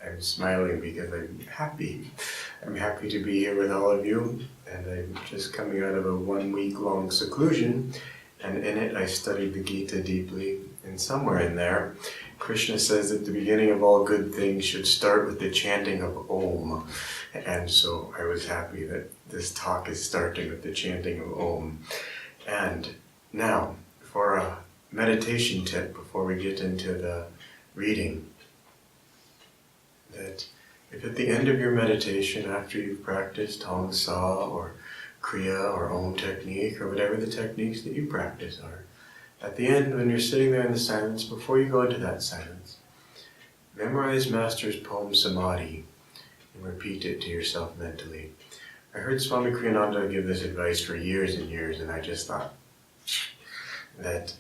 I'm smiling because I'm happy. I'm happy to be here with all of you, and I'm just coming out of a 1 week long seclusion, and in it I studied the Gita deeply, and somewhere in there, Krishna says that the beginning of all good things should start with the chanting of Om, and so I was happy that this talk is starting with the chanting of Om. And now, for a meditation tip before we get into the reading, that if at the end of your meditation, after you've practiced Hong Sa or Kriya or Om technique or whatever the techniques that you practice are, at the end when you're sitting there in the silence, before you go into that silence, memorize Master's poem Samadhi and repeat it to yourself mentally. I heard Swami Kriyananda give this advice for years and years, and I just thought that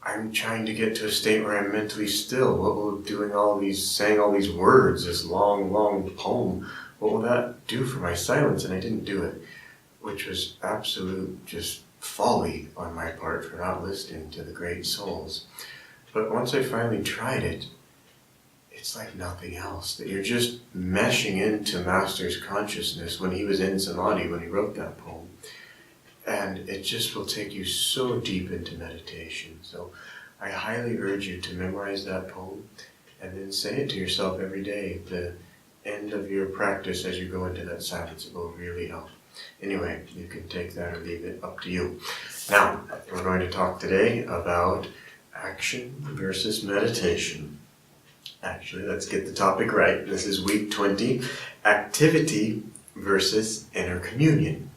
I'm trying to get to a state where I'm mentally still. What will saying all these words, this long, long poem, what will that do for my silence? And I didn't do it, which was absolute just folly on my part for not listening to the great souls. But once I finally tried it, it's like nothing else, that you're just meshing into Master's consciousness when he was in Samadhi, when he wrote that poem. And it just will take you so deep into meditation. So I highly urge you to memorize that poem and then say it to yourself every day at the end of your practice as you go into that silence. It will really help. Anyway, you can take that or leave it, up to you. Now, we're going to talk today about action versus meditation. Actually, let's get the topic right. This is week 20, activity versus inner communion.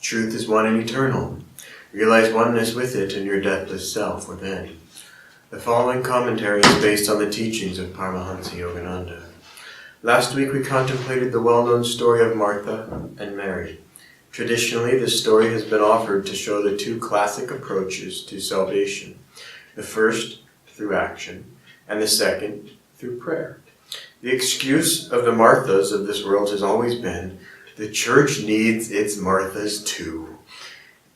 Truth is one and eternal. Realize oneness with it in your deathless self within. The following commentary is based on the teachings of Paramahansa Yogananda. Last week we contemplated the well-known story of Martha and Mary. Traditionally, this story has been offered to show the two classic approaches to salvation. The first, through action, and the second, through prayer. The excuse of the Marthas of this world has always been, the Church needs its Marthas too.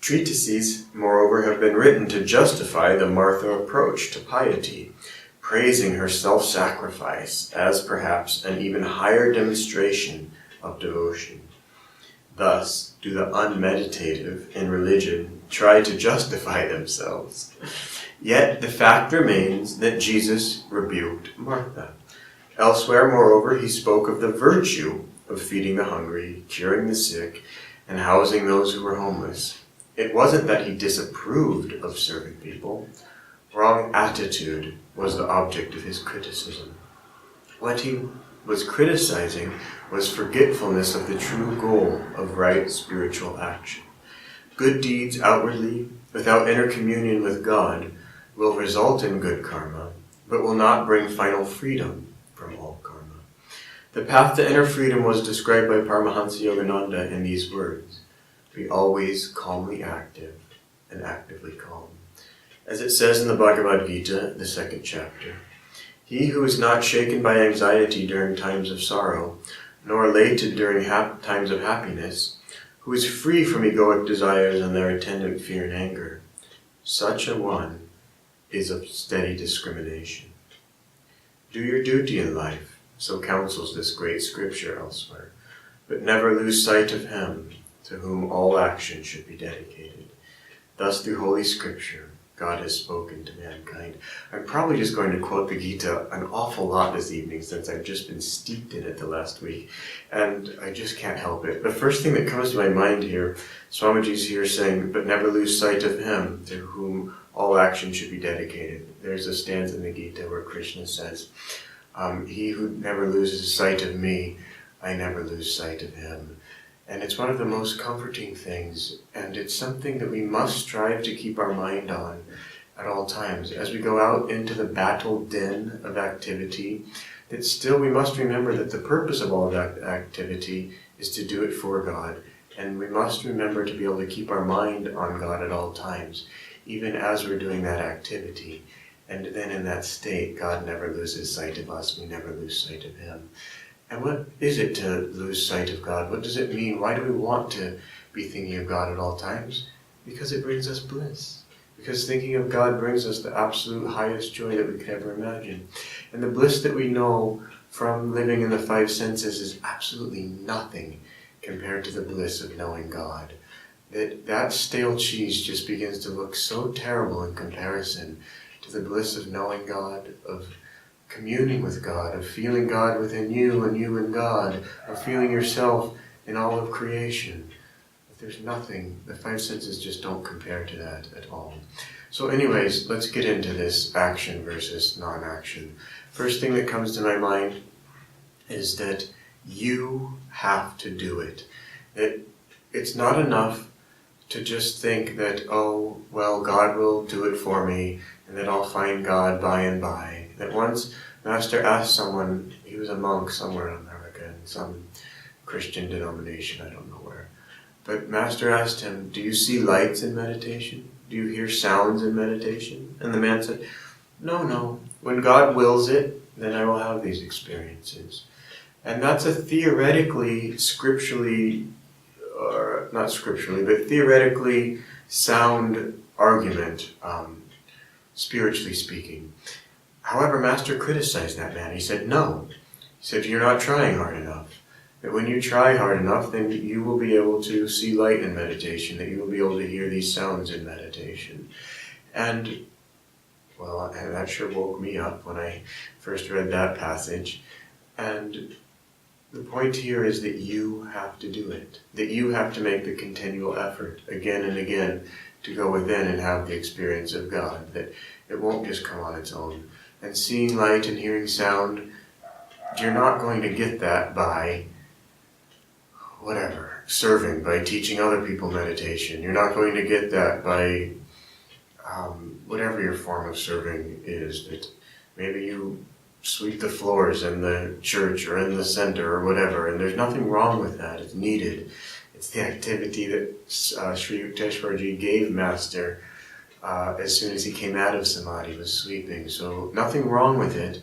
Treatises, moreover, have been written to justify the Martha approach to piety, praising her self-sacrifice as perhaps an even higher demonstration of devotion. Thus do the unmeditative in religion try to justify themselves. Yet the fact remains that Jesus rebuked Martha. Elsewhere, moreover, he spoke of the virtue of feeding the hungry, curing the sick, and housing those who were homeless. It wasn't that he disapproved of serving people. Wrong attitude was the object of his criticism. What he was criticizing was forgetfulness of the true goal of right spiritual action. Good deeds outwardly, without inner communion with God, will result in good karma, but will not bring final freedom from all karma. The path to inner freedom was described by Paramahansa Yogananda in these words: be always calmly active and actively calm. As it says in the Bhagavad Gita, the 2nd chapter, he who is not shaken by anxiety during times of sorrow, nor elated during times of happiness, who is free from egoic desires and their attendant fear and anger, such a one is of steady discrimination. Do your duty in life, so counsels this great scripture elsewhere, but never lose sight of him to whom all action should be dedicated. Thus, through Holy Scripture, God has spoken to mankind. I'm probably just going to quote the Gita an awful lot this evening since I've just been steeped in it the last week, and I just can't help it. The first thing that comes to my mind here, Swamiji's here saying, but never lose sight of him to whom all action should be dedicated. There's a stanza in the Gita where Krishna says, he who never loses sight of me, I never lose sight of him. And it's one of the most comforting things, and it's something that we must strive to keep our mind on at all times. As we go out into the battle din of activity, that still we must remember that the purpose of all that activity is to do it for God. And we must remember to be able to keep our mind on God at all times, even as we're doing that activity. And then in that state, God never loses sight of us, we never lose sight of him. And what is it to lose sight of God? What does it mean? Why do we want to be thinking of God at all times? Because it brings us bliss. Because thinking of God brings us the absolute highest joy that we could ever imagine. And the bliss that we know from living in the five senses is absolutely nothing compared to the bliss of knowing God. That stale cheese just begins to look so terrible in comparison to the bliss of knowing God, of communing with God, of feeling God within you and you in God, of feeling yourself in all of creation. There's nothing, the five senses just don't compare to that at all. So anyways, let's get into this action versus non-action. First thing that comes to my mind is that you have to do it. That it's not enough to just think that, oh, well, God will do it for me, and that I'll find God by and by. That once Master asked someone, he was a monk somewhere in America, in some Christian denomination, I don't know where, but Master asked him, do you see lights in meditation? Do you hear sounds in meditation? And the man said, no. When God wills it, then I will have these experiences. And that's a theoretically, scripturally, or not scripturally, but theoretically sound argument, spiritually speaking. However, Master criticized that man. He said, no. He said, you're not trying hard enough. That when you try hard enough, then you will be able to see light in meditation, that you will be able to hear these sounds in meditation. And, well, that sure woke me up when I first read that passage. And the point here is that you have to do it, that you have to make the continual effort again and again to go within and have the experience of God, that it won't just come on its own. And seeing light and hearing sound, you're not going to get that by whatever, serving, by teaching other people meditation. You're not going to get that by whatever your form of serving is. That maybe you sweep the floors in the church or in the center or whatever, and there's nothing wrong with that. It's needed. It's the activity that Sri Yukteswarji gave Master as soon as he came out of Samadhi, was sweeping. So nothing wrong with it,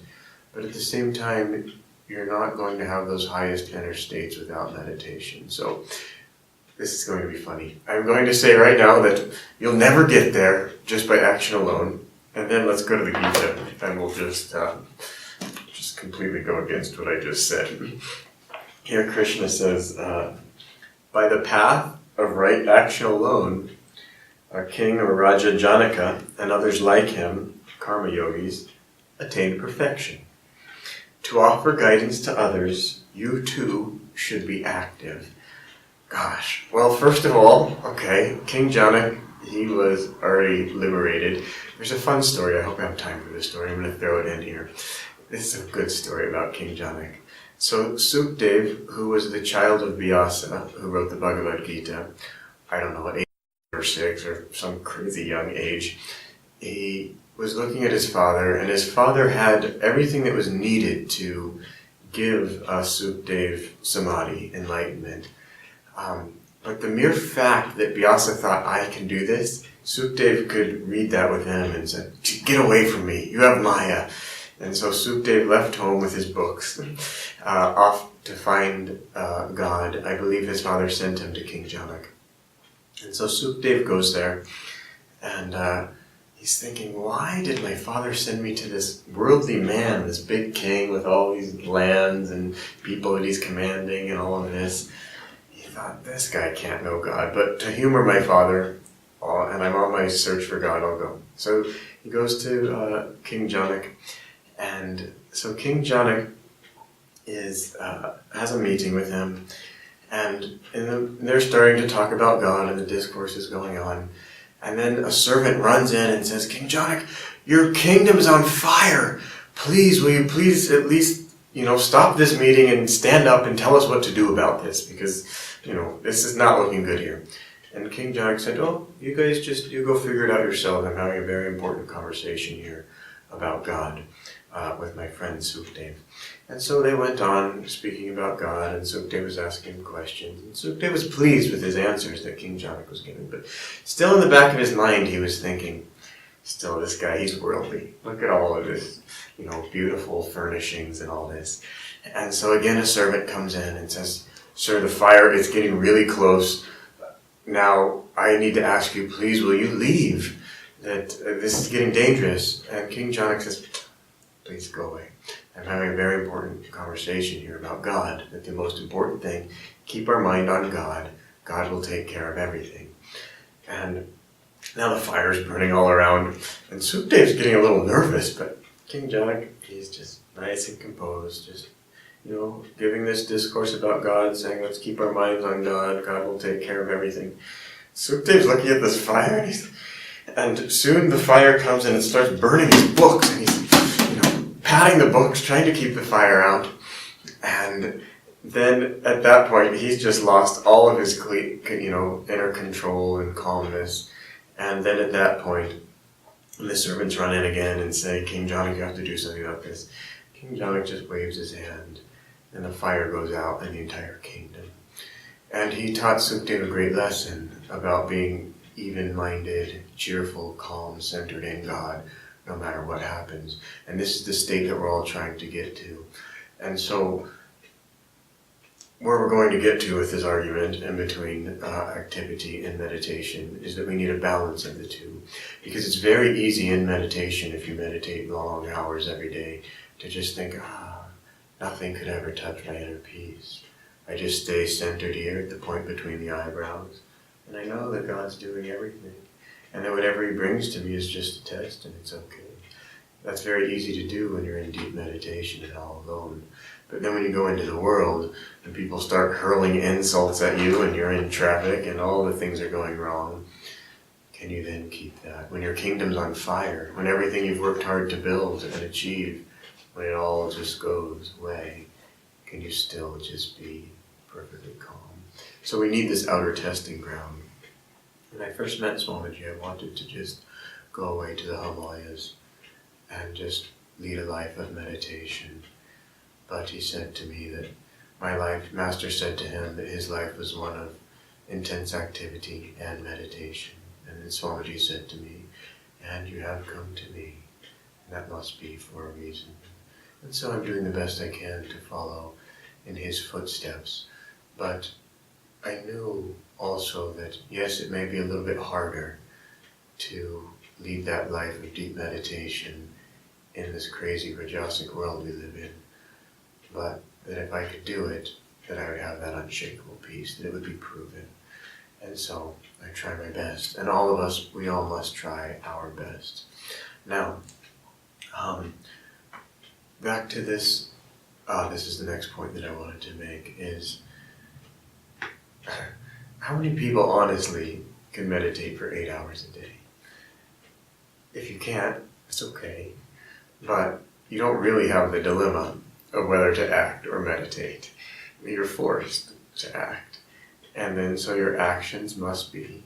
but at the same time, you're not going to have those highest inner states without meditation. So this is going to be funny. I'm going to say right now that you'll never get there just by action alone. And then let's go to the Gita, and we'll just completely go against what I just said. Here Krishna says, by the path of right action alone, King or Raja Janaka and others like him, karma yogis, attained perfection. To offer guidance to others, you too should be active. Gosh, well, first of all, okay, King Janak, he was already liberated. There's a fun story. I hope I have time for this story. I'm going to throw it in here. This is a good story about King Janak. So Sukdev, who was the child of Vyasa, who wrote the Bhagavad Gita, I don't know, at 8 or 6 or some crazy young age, he was looking at his father, and his father had everything that was needed to give Sukdev Samadhi, enlightenment. But the mere fact that Vyasa thought, I can do this, Sukdev could read that with him and said, get away from me, you have Maya. And so Sukdev left home with his books, off to find God. I believe his father sent him to King Janak. And so Sukdev goes there, and he's thinking, why did my father send me to this worldly man, this big king with all these lands and people that he's commanding and all of this? He thought, this guy can't know God, but to humor my father, and I'm on my search for God, I'll go. So he goes to King Janak, and so King Janak has a meeting with him, and they're starting to talk about God, and the discourse is going on. And then a servant runs in and says, King Janak, your kingdom's on fire. Please, will you please at least, stop this meeting and stand up and tell us what to do about this, because, this is not looking good here. And King Janak said, oh, you guys you go figure it out yourself. I'm having a very important conversation here about God with my friend Sukdev. And so they went on speaking about God, and Sukdev was asking him questions. And Sukdev was pleased with his answers that King Janak was giving, but still in the back of his mind he was thinking, still, this guy, he's worldly. Look at all of this, beautiful furnishings and all this. And so again a servant comes in and says, sir, the fire is getting really close. Now, I need to ask you, please, will you leave? That this is getting dangerous. And King Janak says, please go away. I'm having a very important conversation here about God, that the most important thing, keep our mind on God. God will take care of everything. And now the fire's burning all around, and Sukadev's getting a little nervous, but King Janak, he's just nice and composed, just, giving this discourse about God, saying, let's keep our minds on God, God will take care of everything. Sukadev's looking at this fire, and soon the fire comes and it starts burning his books, and he's, patting the books, trying to keep the fire out. And then at that point, he's just lost all of his, inner control and calmness. And then at that point, the servants run in again and say, King Janak, you have to do something about this. King Janak just waves his hand, and the fire goes out in the entire kingdom. And he taught Sukhdev a great lesson about being even-minded, cheerful, calm, centered in God, no matter what happens. And this is the state that we're all trying to get to. And so, where we're going to get to with this argument in between activity and meditation is that we need a balance of the two. Because it's very easy in meditation, if you meditate long hours every day, to just think, nothing could ever touch my inner peace. I just stay centered here at the point between the eyebrows, and I know that God's doing everything, and that whatever He brings to me is just a test, and it's okay. That's very easy to do when you're in deep meditation and all alone. But then when you go into the world, and people start hurling insults at you, and you're in traffic, and all the things are going wrong, can you then keep that? When your kingdom's on fire, when everything you've worked hard to build and achieve, when it all just goes away, can you still just be perfectly calm? So we need this outer testing ground. When I first met Swamiji, I wanted to just go away to the Himalayas and just lead a life of meditation. But he said to me that Master said to him that his life was one of intense activity and meditation. And then Swamiji said to me, and you have come to me, and that must be for a reason. And so I'm doing the best I can to follow in his footsteps. But I knew also that, yes, it may be a little bit harder to lead that life of deep meditation in this crazy Rajasic world we live in, but that if I could do it, that I would have that unshakable peace, that it would be proven. And so I try my best. And all of us, we all must try our best. Now, back to this, this is the next point that I wanted to make, is how many people honestly can meditate for 8 hours a day? If you can't, it's okay, but you don't really have the dilemma of whether to act or meditate. You're forced to act. And then so your actions must be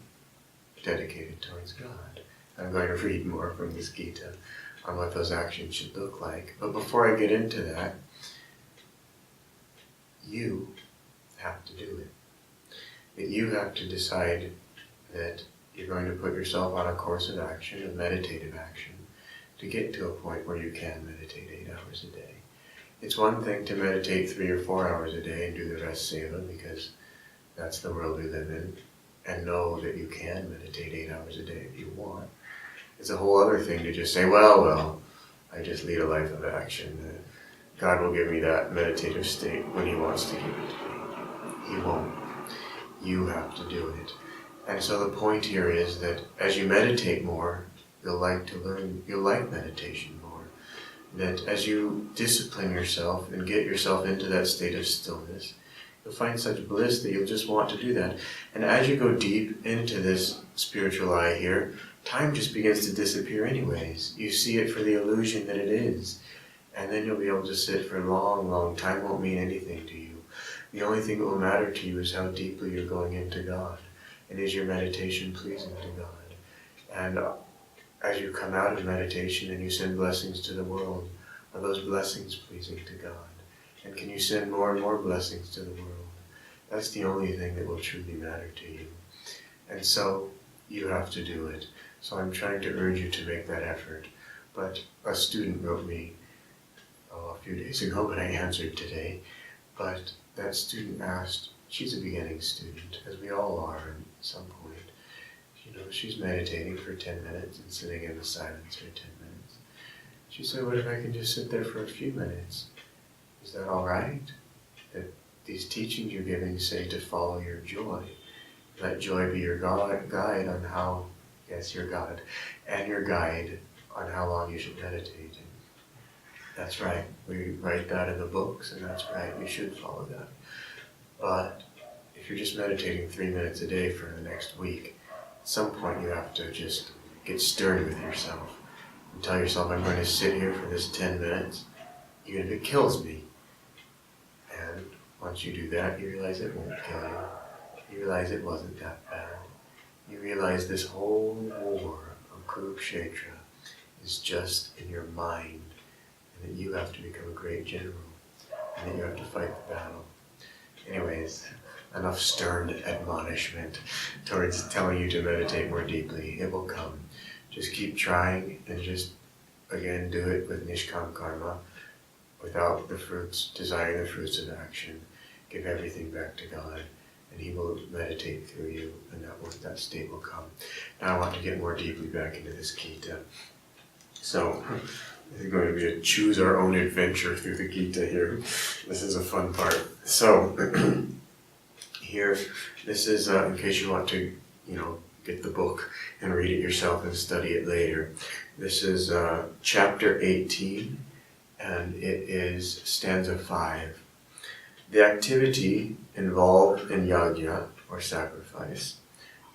dedicated towards God. I'm going to read more from this Gita on what those actions should look like. But before I get into that, you have to do it. That you have to decide that you're going to put yourself on a course of action, a meditative action, to get to a point where you can meditate 8 hours a day. It's one thing to meditate 3 or 4 hours a day and do the rest seva, because that's the world we live in, and know that you can meditate 8 hours a day if you want. It's a whole other thing to just say, well, I just lead a life of action. God will give me that meditative state when He wants to give it to me. He won't. You have to do it. And so the point here is that as you meditate more, you'll like to learn, you'll like meditation more. That as you discipline yourself and get yourself into that state of stillness, you'll find such bliss that you'll just want to do that. And as you go deep into this spiritual eye here, time just begins to disappear anyways. You see it for the illusion that it is. And then you'll be able to sit for a long, long time. Won't mean anything to you. The only thing that will matter to you is how deeply you're going into God. And is your meditation pleasing to God? And as you come out of meditation and you send blessings to the world, are those blessings pleasing to God? And can you send more and more blessings to the world? That's the only thing that will truly matter to you. And so you have to do it. So I'm trying to urge you to make that effort. But a student wrote me a few days ago, but I answered today. But that student asked, she's a beginning student, as we all are at some point. She's meditating for 10 minutes and sitting in the silence for 10 minutes. She said, what if I can just sit there for a few minutes? Is that all right? That these teachings you're giving say to follow your joy. Let joy be your guide on how, yes, your God, and your guide on how long you should meditate. And that's right. We write that in the books, and that's right. We should follow that. But if you're just meditating 3 minutes a day for the next week, at some point you have to just get stern with yourself and tell yourself, I'm going to sit here for this 10 minutes, even if it kills me. And once you do that, you realize it won't kill you. You realize it wasn't that bad. You realize this whole war of Kurukshetra is just in your mind, and that you have to become a great general, and that you have to fight the battle. Anyways, enough stern admonishment towards telling you to meditate more deeply. It will come. Just keep trying, and just, again, do it with Nishkam Karma, without the fruits, desiring the fruits of action. Give everything back to God, and He will meditate through you, and that state will come. Now I want to get more deeply back into this Gita. So, this is going to be a choose our own adventure through the Gita here. This is a fun part. So, here, this is, in case you want to, get the book and read it yourself and study it later. This is chapter 18, and it is stanza 5. The activity involved in yajna, or sacrifice,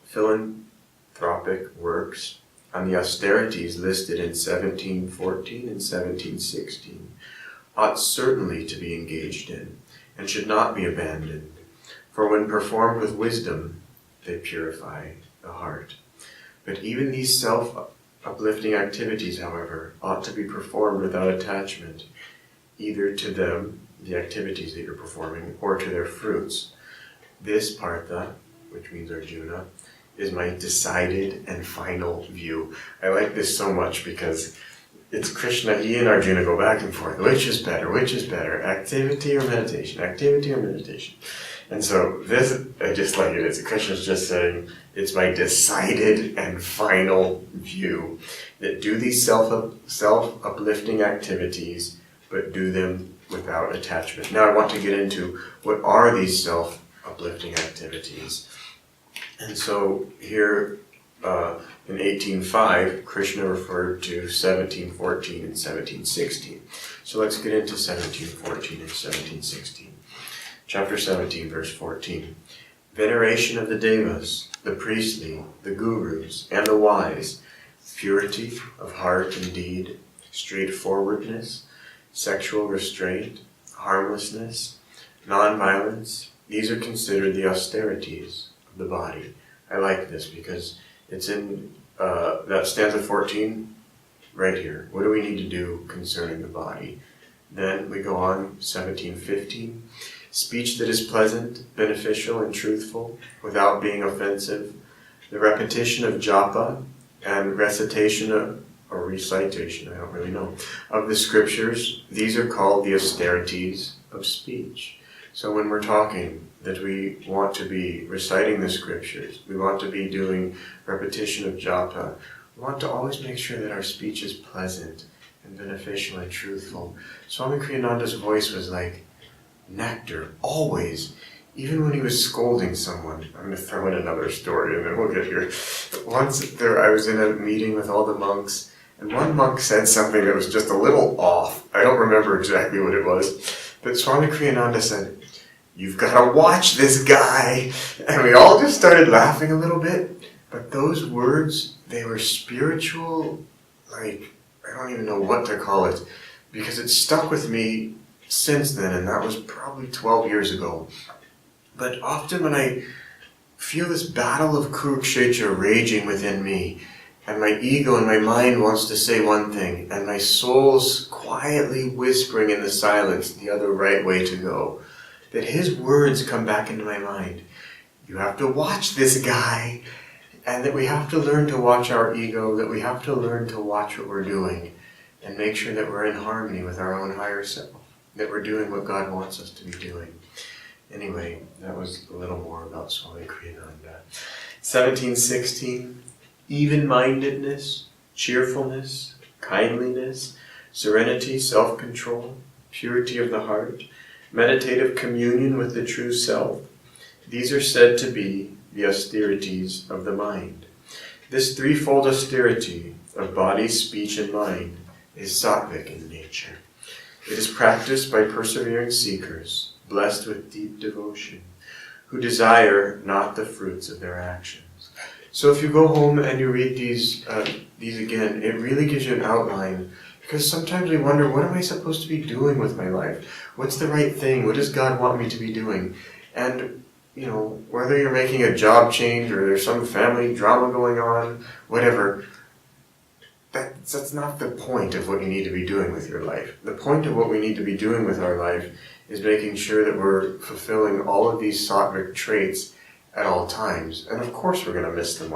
philanthropic works, and the austerities listed in 1714 and 1716 ought certainly to be engaged in, and should not be abandoned, for when performed with wisdom, they purify the heart. But even these self-uplifting activities, however, ought to be performed without attachment, either to them, the activities that you're performing, or to their fruits. This Partha, which means Arjuna, is my decided and final view. I like this so much because it's Krishna, he and Arjuna go back and forth. Which is better? Activity or meditation? Activity or meditation? And so this, I just like it. It's Krishna's just saying, it's my decided and final view that do these self-uplifting activities, but do them without attachment. Now I want to get into what are these self-uplifting activities. And so here in 18.5, Krishna referred to 1714 and 1716. So let's get into 1714 and 1716. Chapter 17, verse 14. Veneration of the Devas, the priestly, the gurus, and the wise, purity of heart and deed, straightforwardness, sexual restraint, harmlessness, non-violence, these are considered the austerities of the body. I like this because it's in that stanza 14 right here. What do we need to do concerning the body? Then we go on, 1715. Speech that is pleasant, beneficial, and truthful, without being offensive. The repetition of japa and recitation or recitation, I don't really know, of the scriptures. These are called the austerities of speech. So when we're talking, that we want to be reciting the scriptures, we want to be doing repetition of japa, we want to always make sure that our speech is pleasant and beneficial and truthful. Swami Kriyananda's voice was like nectar, always. Even when he was scolding someone. I'm going to throw in another story and then we'll get here. Once I was in a meeting with all the monks, and one monk said something that was just a little off. I don't remember exactly what it was. But Swami Kriyananda said, "You've got to watch this guy." And we all just started laughing a little bit. But those words, they were spiritual, like, I don't even know what to call it. Because it stuck with me since then, and that was probably 12 years ago. But often when I feel this battle of Kurukshetra raging within me, and my ego and my mind wants to say one thing, and my soul's quietly whispering in the silence the other right way to go, that his words come back into my mind. You have to watch this guy, and that we have to learn to watch our ego, that we have to learn to watch what we're doing, and make sure that we're in harmony with our own higher self, that we're doing what God wants us to be doing. Anyway, that was a little more about Swami Kriyananda. 1716, even-mindedness, cheerfulness, kindliness, serenity, self-control, purity of the heart, meditative communion with the true self. These are said to be the austerities of the mind. This threefold austerity of body, speech, and mind is sattvic in nature. It is practiced by persevering seekers, blessed with deep devotion, who desire not the fruits of their actions. So if you go home and you read these again, it really gives you an outline, because sometimes we wonder, what am I supposed to be doing with my life? What's the right thing? What does God want me to be doing? And whether you're making a job change or there's some family drama going on, whatever, that's not the point of what you need to be doing with your life. The point of what we need to be doing with our life is making sure that we're fulfilling all of these sattvic traits at all times. And of course we're going to miss the the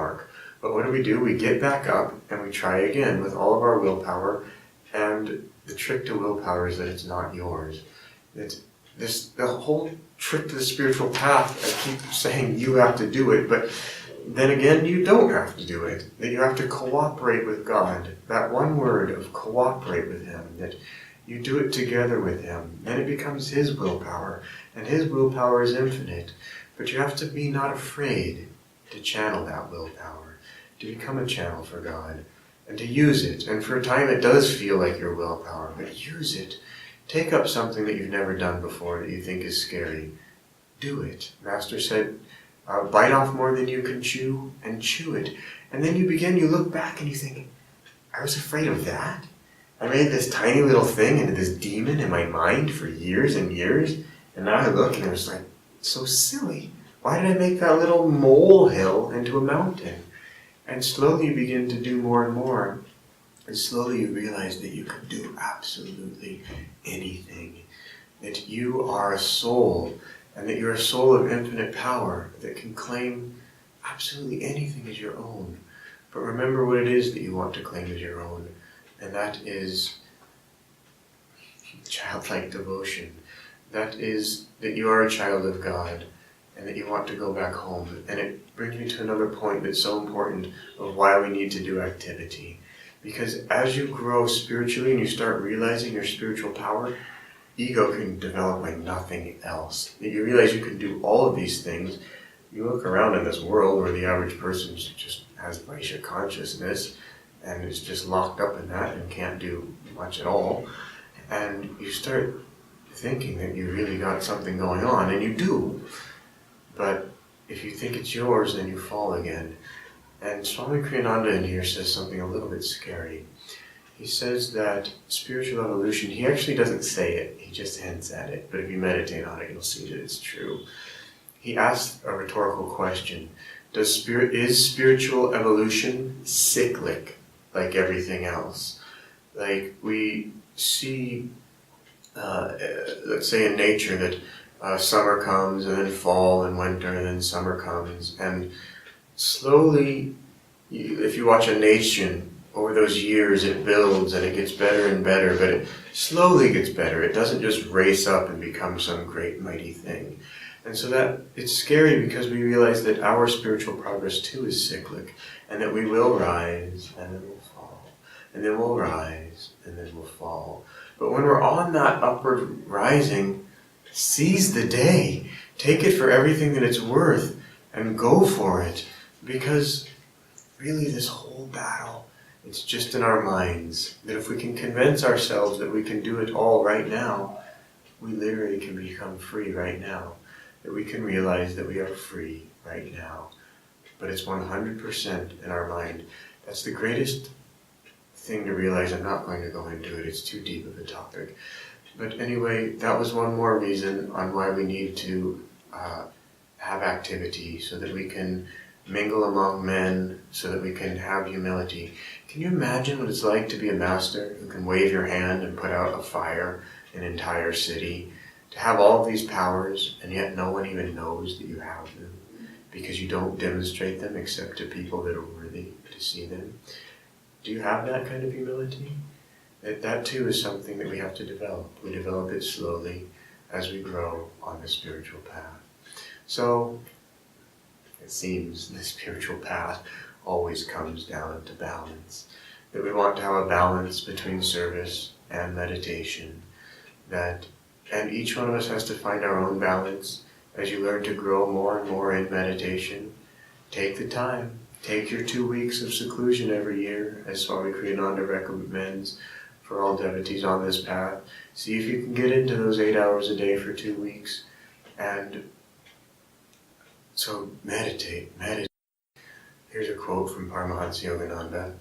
But what do? We get back up and we try again with all of our willpower. And the trick to willpower is that it's not yours. The whole trick to the spiritual path, I keep saying you have to do it, but then again, you don't have to do it. That you have to cooperate with God. That one word of cooperate with Him, that you do it together with Him. Then it becomes His willpower, and His willpower is infinite. But you have to be not afraid to channel that willpower, to become a channel for God, and to use it. And for a time it does feel like your willpower, but use it. Take up something that you've never done before that you think is scary. Do it. Master said, bite off more than you can chew, and chew it. And then you look back and you think, I was afraid of that? I made this tiny little thing into this demon in my mind for years and years, and now I look and it was like, so silly. Why did I make that little molehill into a mountain? And slowly you begin to do more and more. And slowly you realize that you can do absolutely anything. That you are a soul, and that you're a soul of infinite power that can claim absolutely anything as your own. But remember what it is that you want to claim as your own, and that is childlike devotion. That is that you are a child of God, and that you want to go back home. And it brings me to another point that's so important of why we need to do activity. Because as you grow spiritually and you start realizing your spiritual power, ego can develop like nothing else. You realize you can do all of these things. You look around in this world where the average person just has Vaishya consciousness and is just locked up in that and can't do much at all. And you start thinking that you really got something going on, and you do. But if you think it's yours, then you fall again. And Swami Kriyananda in here says something a little bit scary. He says that spiritual evolution, he actually doesn't say it, he just hints at it, but if you meditate on it, you'll see that it's true. He asks a rhetorical question. Is spiritual evolution cyclic, like everything else? Like we see, let's say in nature, that summer comes, and then fall, and winter, and then summer comes, and slowly, if you watch a nation, over those years it builds and it gets better and better, but it slowly gets better. It doesn't just race up and become some great mighty thing. And so that it's scary because we realize that our spiritual progress too is cyclic, and that we will rise and then we'll fall, and then we'll rise and then we'll fall. But when we're on that upward rising, seize the day. Take it for everything that it's worth and go for it. Because really this whole battle, it's just in our minds. That if we can convince ourselves that we can do it all right now, we literally can become free right now. That we can realize that we are free right now. But it's 100% in our mind. That's the greatest thing to realize. I'm not going to go into it, it's too deep of a topic. But anyway, that was one more reason on why we need to have activity, so that we can mingle among men, so that we can have humility. Can you imagine what it's like to be a master who can wave your hand and put out a fire in an entire city? To have all of these powers, and yet no one even knows that you have them, because you don't demonstrate them except to people that are worthy to see them. Do you have that kind of humility? That too is something that we have to develop. We develop it slowly as we grow on the spiritual path. So, it seems the spiritual path always comes down to balance. That we want to have a balance between service and meditation. And each one of us has to find our own balance. As you learn to grow more and more in meditation, take the time. Take your 2 weeks of seclusion every year, as Swami Kriyananda recommends for all devotees on this path. See if you can get into those 8 hours a day for 2 weeks. And so meditate. Here's a quote from Paramahansa Yogananda.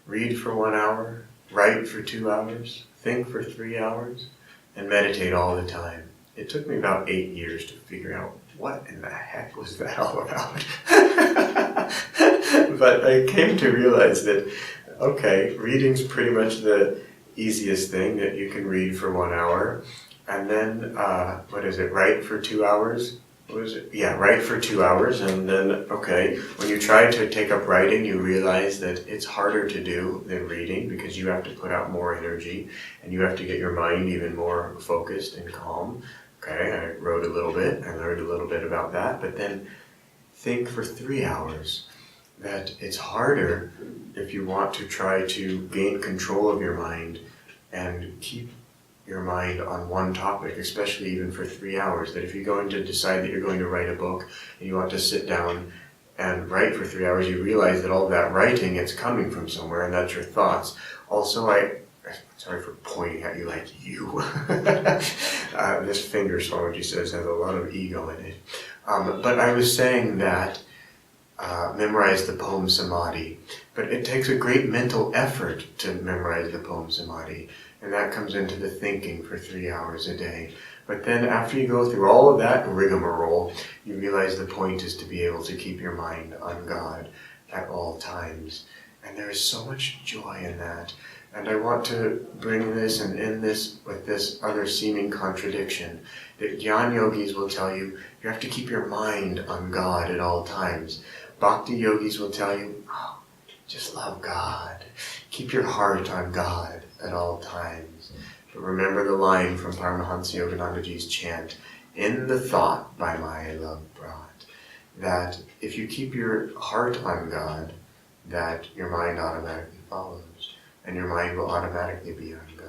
Read for 1 hour, write for 2 hours, think for 3 hours, and meditate all the time. It took me about 8 years to figure out what in the heck was that all about. But I came to realize that, okay, reading's pretty much the easiest thing that you can read for 1 hour. And then, write for 2 hours? What was it? Yeah, write for 2 hours. And then, okay, when you try to take up writing, you realize that it's harder to do than reading because you have to put out more energy and you have to get your mind even more focused and calm. Okay, I wrote a little bit, I learned a little bit about that, but then think for 3 hours. That it's harder if you want to try to gain control of your mind and keep your mind on one topic, especially even for 3 hours. That if you're going to decide that you're going to write a book and you want to sit down and write for 3 hours, you realize that all that writing is coming from somewhere and that's your thoughts. Also, sorry for pointing at you like you. This finger, Swamiji says, has a lot of ego in it. But I was saying that memorize the poem Samadhi. But it takes a great mental effort to memorize the poem Samadhi. And that comes into the thinking for 3 hours a day. But then after you go through all of that rigmarole, you realize the point is to be able to keep your mind on God at all times. And there is so much joy in that. And I want to bring this and end this with this other seeming contradiction. That Jnana yogis will tell you, you have to keep your mind on God at all times. Bhakti yogis will tell you, oh, just love God. Keep your heart on God at all times. But remember the line from Paramahansa Yoganandaji's chant, in the thought by my love brought, that if you keep your heart on God, that your mind automatically follows, and your mind will automatically be on God.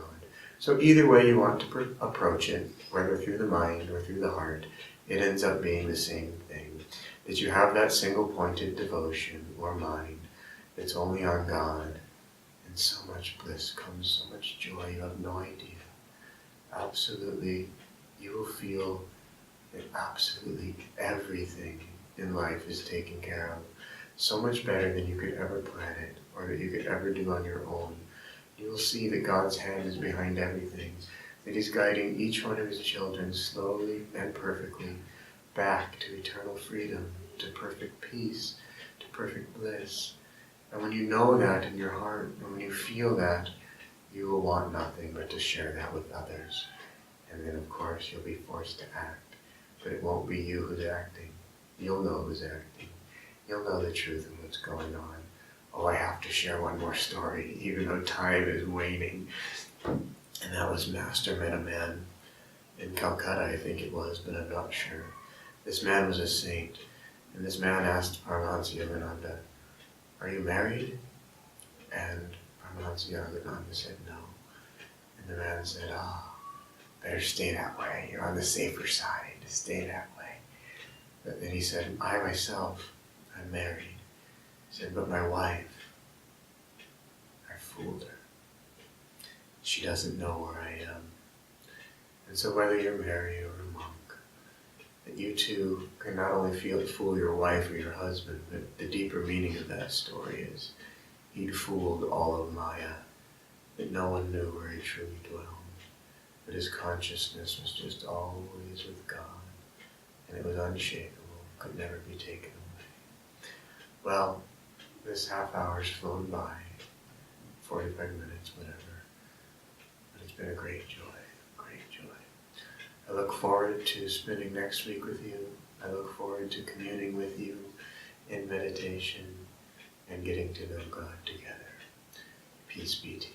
So either way you want to approach it, whether through the mind or through the heart, it ends up being the same thing. That you have that single-pointed devotion or mind that's only on God, and so much bliss comes, so much joy, you have no idea. Absolutely, you will feel that absolutely everything in life is taken care of. So much better than you could ever plan it, or that you could ever do on your own. You will see that God's hand is behind everything, that He's guiding each one of His children slowly and perfectly back to eternal freedom, to perfect peace, to perfect bliss. And when you know that in your heart, and when you feel that, you will want nothing but to share that with others. And then of course you'll be forced to act. But it won't be you who's acting. You'll know who's acting. You'll know the truth of what's going on. Oh, I have to share one more story, even though time is waning. And that was Master met a man in Calcutta, I think it was, but I'm not sure. This man was a saint, and this man asked Paramahansa Yogananda, are you married? And Paramahansa Yogananda said no. And the man said, better stay that way. You're on the safer side. Stay that way. But then he said, I myself, I'm married. He said, but my wife, I fooled her. She doesn't know where I am. And so whether you're married or a monk, that you too can not only fool your wife or your husband, but the deeper meaning of that story is he'd fooled all of Maya, that no one knew where he truly dwelled, but his consciousness was just always with God, and it was unshakable, could never be taken away. Well, this half hour's flown by, 45 minutes, whatever, but it's been a great joy, great joy. I look forward to spending next week with you. I look forward to communing with you in meditation and getting to know God together. Peace be to you.